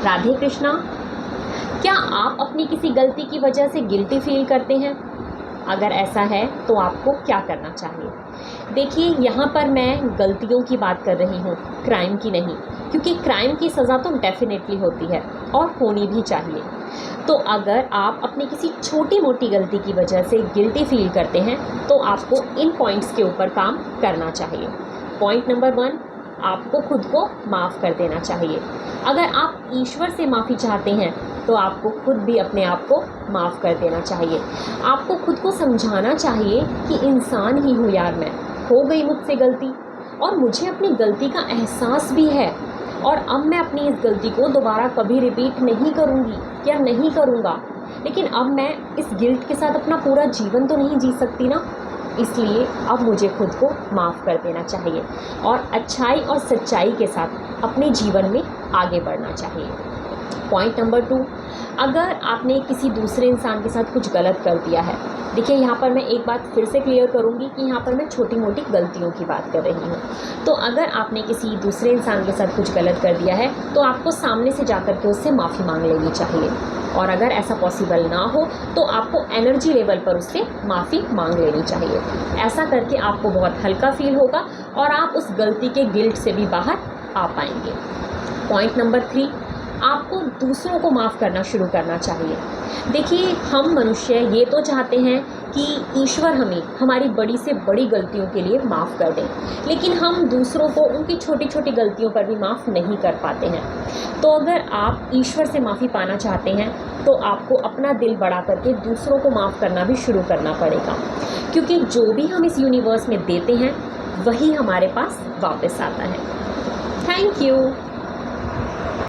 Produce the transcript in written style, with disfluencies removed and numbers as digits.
राधे कृष्णा। क्या आप अपनी किसी गलती की वजह से गिल्टी फील करते हैं? अगर ऐसा है तो आपको क्या करना चाहिए? देखिए, यहाँ पर मैं गलतियों की बात कर रही हूँ, क्राइम की नहीं, क्योंकि क्राइम की सज़ा तो डेफिनेटली होती है और होनी भी चाहिए। तो अगर आप अपनी किसी छोटी मोटी गलती की वजह से गिल्टी फील करते हैं तो आपको इन पॉइंट्स के ऊपर काम करना चाहिए। पॉइंट नंबर 1, आपको खुद को माफ़ कर देना चाहिए। अगर आप ईश्वर से माफ़ी चाहते हैं तो आपको खुद भी अपने आप को माफ़ कर देना चाहिए। आपको खुद को समझाना चाहिए कि इंसान ही हूँ यार, मैं हो गई मुझसे गलती और मुझे अपनी गलती का एहसास भी है और अब मैं अपनी इस गलती को दोबारा कभी रिपीट नहीं करूँगी या नहीं करूँगा। लेकिन अब मैं इस गिल्ट के साथ अपना पूरा जीवन तो नहीं जी सकती ना, इसलिए अब मुझे खुद को माफ़ कर देना चाहिए और अच्छाई और सच्चाई के साथ अपने जीवन में आगे बढ़ना चाहिए। पॉइंट नंबर 2, अगर आपने किसी दूसरे इंसान के साथ कुछ गलत कर दिया है, देखिए यहाँ पर मैं एक बात फिर से क्लियर करूँगी कि यहाँ पर मैं छोटी मोटी गलतियों की बात कर रही हूँ। तो अगर आपने किसी दूसरे इंसान के साथ कुछ गलत कर दिया है तो आपको सामने से जाकर के उससे माफ़ी मांग लेनी चाहिए और अगर ऐसा पॉसिबल ना हो तो आपको एनर्जी लेवल पर उससे माफ़ी मांग लेनी चाहिए। ऐसा करके आपको बहुत हल्का फील होगा और आप उस गलती के गिल्ट से भी बाहर आ पाएंगे। पॉइंट नंबर 3, आपको दूसरों को माफ़ करना शुरू करना चाहिए। देखिए, हम मनुष्य ये तो चाहते हैं कि ईश्वर हमें हमारी बड़ी से बड़ी गलतियों के लिए माफ़ कर दें, लेकिन हम दूसरों को उनकी छोटी छोटी गलतियों पर भी माफ़ नहीं कर पाते हैं। तो अगर आप ईश्वर से माफ़ी पाना चाहते हैं तो आपको अपना दिल बढ़ा करके दूसरों को माफ़ करना भी शुरू करना पड़ेगा, क्योंकि जो भी हम इस यूनिवर्स में देते हैं वही हमारे पास वापस आता है। Thank you.